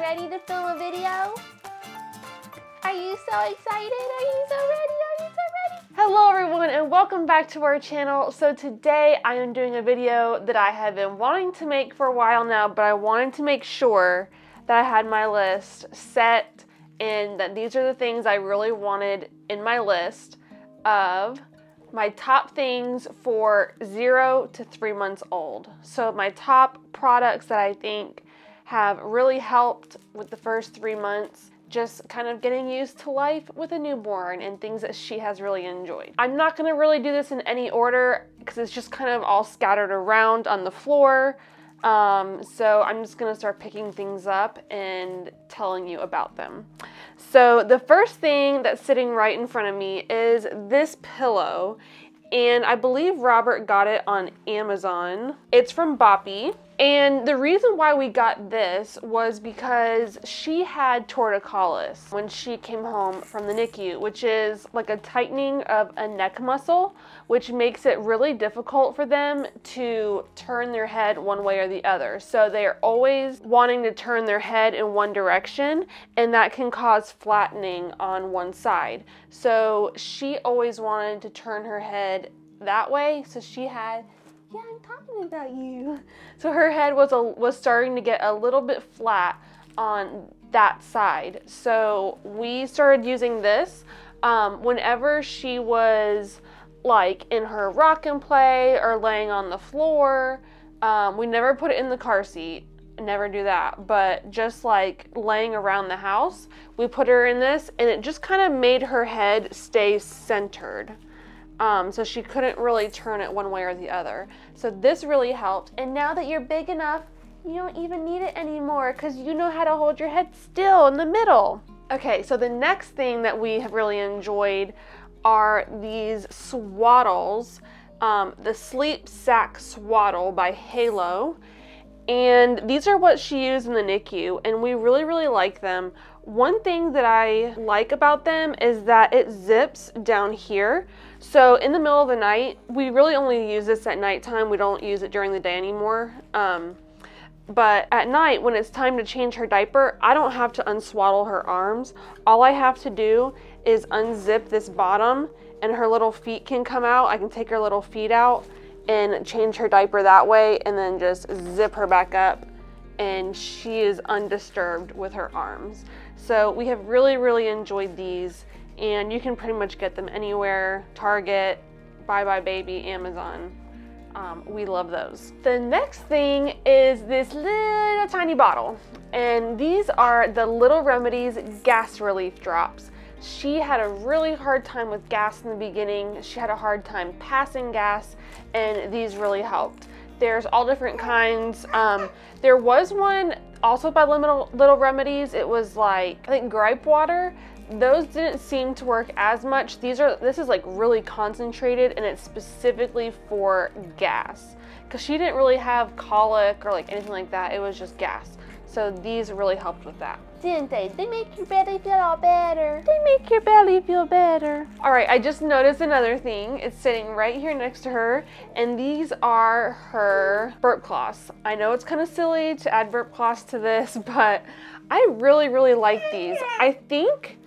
ready to film a video? Are you so excited? Are you so ready? Are you so ready? Hello everyone and welcome back to our channel. So today I am doing a video that I have been wanting to make for a while now, but I wanted to make sure that I had my list set and that these are the things I really wanted in my list of my top things for 0 to 3 months old. So my top products that I think have really helped with the first 3 months, just kind of getting used to life with a newborn and things that she has really enjoyed. I'm not gonna really do this in any order because it's just kind of all scattered around on the floor. So I'm just gonna start picking things up and telling you about them. So the first thing that's sitting right in front of me is this pillow, and I believe Robert got it on Amazon. It's from Boppy. And the reason why we got this was because she had torticollis when she came home from the NICU, which is like a tightening of a neck muscle, which makes it really difficult for them to turn their head one way or the other. So they're always wanting to turn their head in one direction, and that can cause flattening on one side. So she always wanted to turn her head that way, so she had, yeah, I'm talking about you. So her head was starting to get a little bit flat on that side. So we started using this whenever she was like in her rock and play or laying on the floor. We never put it in the car seat, never do that, but just like laying around the house, we put her in this and it just kind of made her head stay centered. So she couldn't really turn it one way or the other. So this really helped. And now that you're big enough, you don't even need it anymore because you know how to hold your head still in the middle. Okay, so the next thing that we have really enjoyed are these swaddles, the Sleep Sack Swaddle by Halo. And these are what she used in the NICU, and we really, really like them. One thing that I like about them is that it zips down here. So in the middle of the night, we really only use this at nighttime. We don't use it during the day anymore. But at night, when it's time to change her diaper, I don't have to unswaddle her arms. All I have to do is unzip this bottom and her little feet can come out. I can take her little feet out and change her diaper that way and then just zip her back up, and she is undisturbed with her arms. So we have really, really enjoyed these, and you can pretty much get them anywhere. Target, Bye Bye Baby, Amazon. We love those. The next thing is this little tiny bottle, and these are the Little Remedies gas relief drops. She had a really hard time with gas in the beginning. She had a hard time passing gas, and these really helped. There's all different kinds. There was one also by Little Remedies. It was like, I think, gripe water. Those didn't seem to work as much. This is like really concentrated, and it's specifically for gas because she didn't really have colic or like anything like that. It was just gas. So these really helped with that. Didn't they? They make your belly feel all better. They make your belly feel better. All right, I just noticed another thing. It's sitting right here next to her, and these are her burp cloths. I know it's kind of silly to add burp cloths to this, but I really, really like these. I think,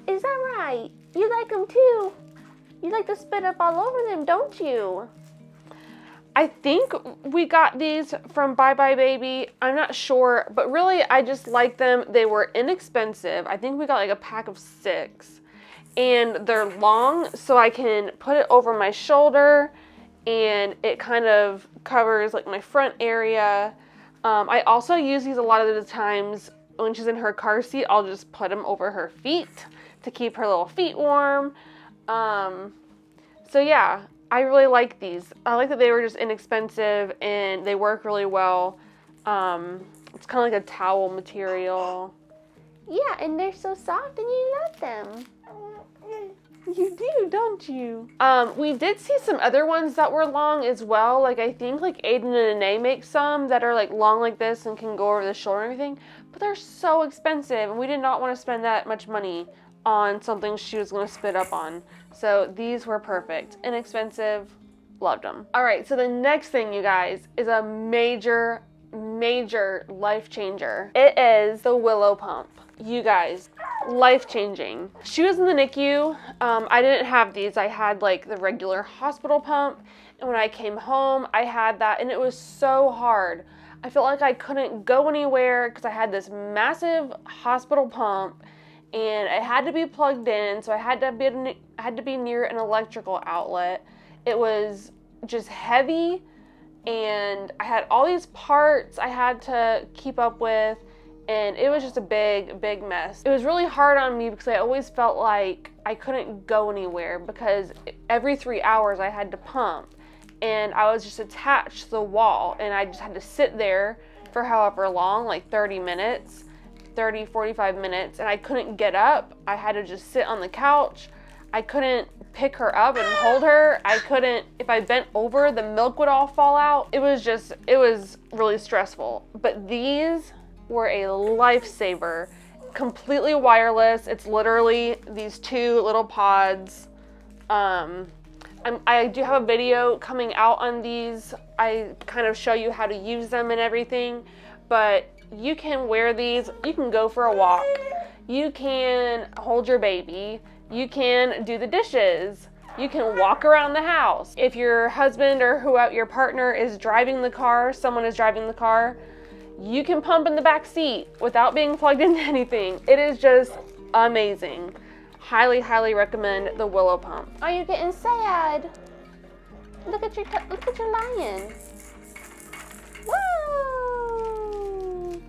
is that right? You like them too? You like to spit up all over them, don't you? I think we got these from Bye Bye Baby. I'm not sure, but really I just like them. They were inexpensive. I think we got like a pack of 6, and they're long, so I can put it over my shoulder and it kind of covers like my front area. I also use these a lot of the times when she's in her car seat. I'll just put them over her feet to keep her little feet warm. So yeah, I really like these. I like that they were just inexpensive and they work really well. It's kind of like a towel material. Yeah, and they're so soft and you love them. You do, don't you? We did see some other ones that were long as well. Like I think like Aiden and Anae make some that are like long like this and can go over the shoulder and everything, but they're so expensive and we did not want to spend that much money on something she was going to spit up on. So these were perfect. Inexpensive, loved them. All right, so the next thing, you guys, is a major major life changer. It is the Willow Pump. You guys, life-changing. She was in the NICU. I didn't have these. I had like the regular hospital pump, and when I came home, I had that, and it was so hard. I felt like I couldn't go anywhere because I had this massive hospital pump, and it had to be plugged in, so I had to be near an electrical outlet. It was just heavy, and I had all these parts I had to keep up with, and it was just a big mess. It was really hard on me because I always felt like I couldn't go anywhere because every 3 hours I had to pump, and I was just attached to the wall, and I just had to sit there for however long, like 30 minutes, 30, 45 minutes, and I couldn't get up. I had to just sit on the couch. I couldn't pick her up and hold her. I couldn't, if I bent over, the milk would all fall out. It was really stressful. But these were a lifesaver. Completely wireless. It's literally these two little pods. I do have a video coming out on these. I kind of show you how to use them and everything, but you can wear these. You can go for a walk. You can hold your baby. You can do the dishes. You can walk around the house. If your husband or your partner is driving the car, someone is driving the car, you can pump in the back seat without being plugged into anything. It is just amazing. Highly, highly recommend the Willow Pump. Are you getting sad? Look at your lion. Woo! Woo!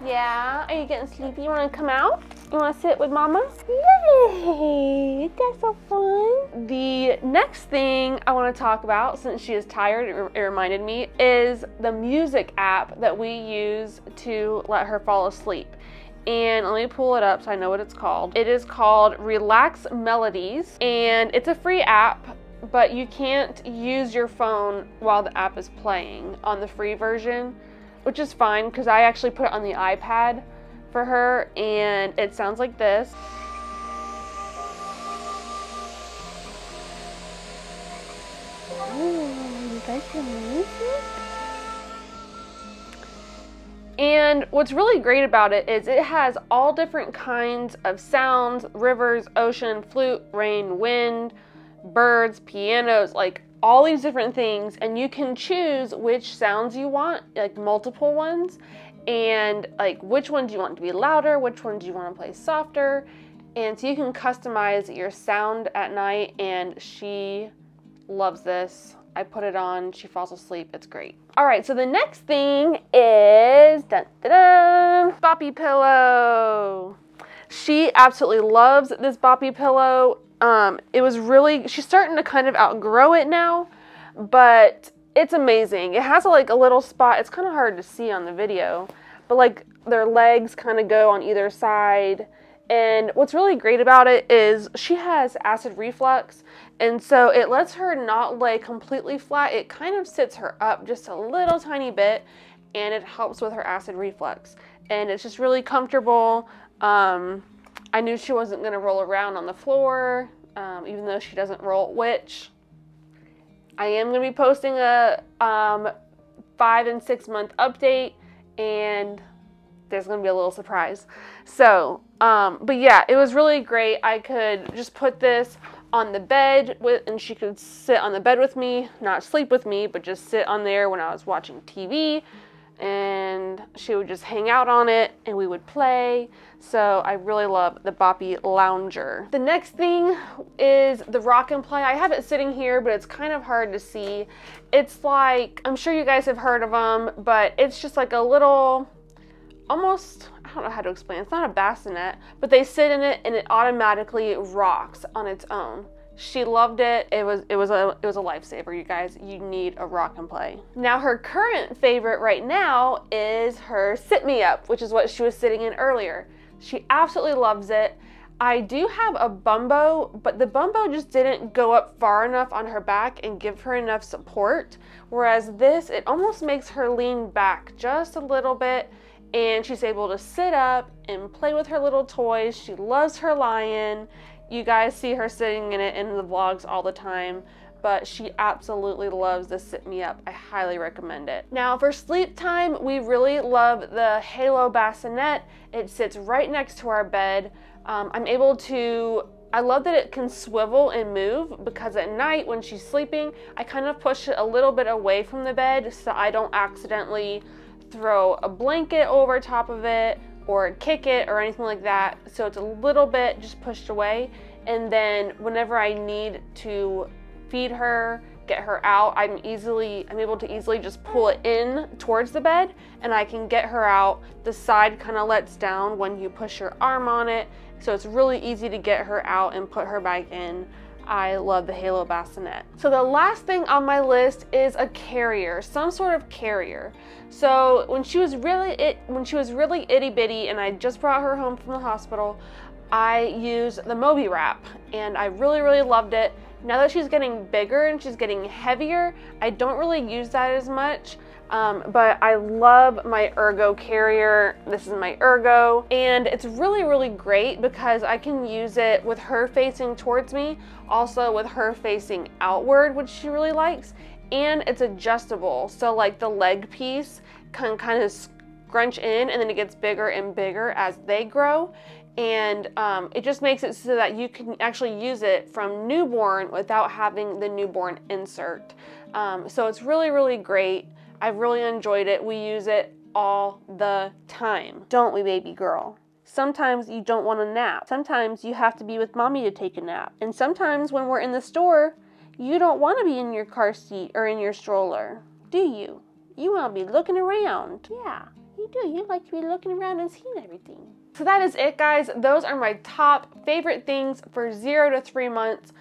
Yeah, are you getting sleepy? You want to come out? You want to sit with mama? Yay! That's so fun. The next thing I want to talk about, since she is tired, it reminded me, is the music app that we use to let her fall asleep. And let me pull it up so I know what it's called. It is called Relax Melodies, and it's a free app, but you can't use your phone while the app is playing on the free version, which is fine because I actually put it on the iPad for her, and it sounds like this. Ooh, you guys hear music? And what's really great about it is it has all different kinds of sounds: rivers, ocean, flute, rain, wind, birds, pianos, like all these different things, and you can choose which sounds you want, like multiple ones, and like which ones you want to be louder, which ones you want to play softer, and so you can customize your sound at night, and she loves this. I put it on, she falls asleep, it's great. All right, so the next thing is boppy pillow. She absolutely loves this boppy pillow. She's starting to kind of outgrow it now, but it's amazing. It has like a little spot. It's kind of hard to see on the video, but like their legs kind of go on either side. And what's really great about it is she has acid reflux, and so it lets her not lay completely flat. It kind of sits her up just a little tiny bit, and it helps with her acid reflux. And it's just really comfortable. I knew she wasn't going to roll around on the floor, even though she doesn't roll, which I am going to be posting a 5 and 6 month update, and there's going to be a little surprise. So, but yeah, it was really great. I could just put this on the bed and she could sit on the bed with me, not sleep with me, but just sit on there when I was watching TV, and she would just hang out on it and we would play. So I really love the Boppy Lounger. The next thing is the Rock and Play. I have it sitting here, but it's kind of hard to see. It's like, I'm sure you guys have heard of them, but it's just like a little, almost, I don't know how to explain. It's not a bassinet, but they sit in it and it automatically rocks on its own. She loved it. It was a lifesaver, you guys. You need a Rock and Play. Now her current favorite right now is her Sit Me Up, which is what she was sitting in earlier. She absolutely loves it. I do have a Bumbo, but the Bumbo just didn't go up far enough on her back and give her enough support. Whereas this, it almost makes her lean back just a little bit, and she's able to sit up and play with her little toys. She loves her lion. You guys see her sitting in it in the vlogs all the time. but she absolutely loves the Sit Me Up. I highly recommend it. Now for sleep time, we really love the Halo bassinet. It sits right next to our bed. I love that it can swivel and move, because at night when she's sleeping, I kind of push it a little bit away from the bed so I don't accidentally throw a blanket over top of it or kick it or anything like that. So it's a little bit just pushed away, and then whenever I need to feed her, get her out, I'm able to easily just pull it in towards the bed, and I can get her out. The side kind of lets down when you push your arm on it, so it's really easy to get her out and put her back in. I love the Halo bassinet. So the last thing on my list is a carrier, some sort of carrier. So when she was really itty bitty and I just brought her home from the hospital, I used the Moby Wrap, and I really loved it. Now that she's getting bigger and she's getting heavier, I don't really use that as much, but I love my Ergo carrier. This is my Ergo, and it's really great because I can use it with her facing towards me, also with her facing outward, which she really likes, and it's adjustable. So like the leg piece can kind of scrunch in, and then it gets bigger and bigger as they grow. And it just makes it so that you can actually use it from newborn without having the newborn insert. So it's really great. I've really enjoyed it. We use it all the time, don't we, baby girl? Sometimes you don't want to nap. Sometimes you have to be with mommy to take a nap. And sometimes when we're in the store, you don't want to be in your car seat or in your stroller, do you? You want to be looking around. Yeah, you do. You like to be looking around and seeing everything. So that is it, guys. Those are my top favorite things for 0 to 3 months.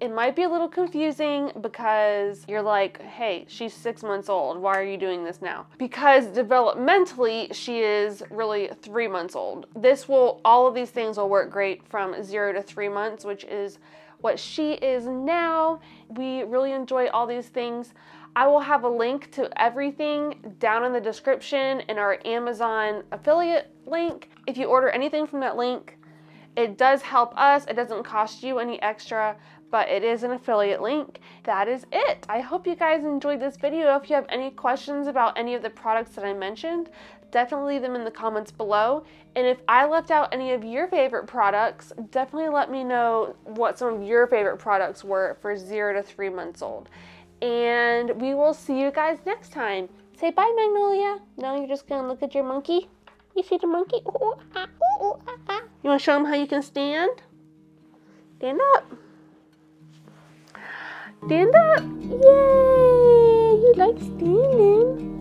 It might be a little confusing because you're like, hey, she's 6 months old. Why are you doing this now? Because developmentally, she is really 3 months old. All of these things will work great from 0 to 3 months, which is what she is now. We really enjoy all these things. I will have a link to everything down in the description in our Amazon affiliate link. If you order anything from that link, it does help us. It doesn't cost you any extra, but it is an affiliate link. That is it. I hope you guys enjoyed this video. If you have any questions about any of the products that I mentioned, definitely leave them in the comments below. And if I left out any of your favorite products, definitely let me know what some of your favorite products were for 0 to 3 months old. And we will see you guys next time. Say bye, Magnolia. Now you're just gonna look at your monkey. You see the monkey? Ooh, ah, ooh, ah, ah. You wanna show him how you can stand? Stand up. Stand up. Yay! You like standing.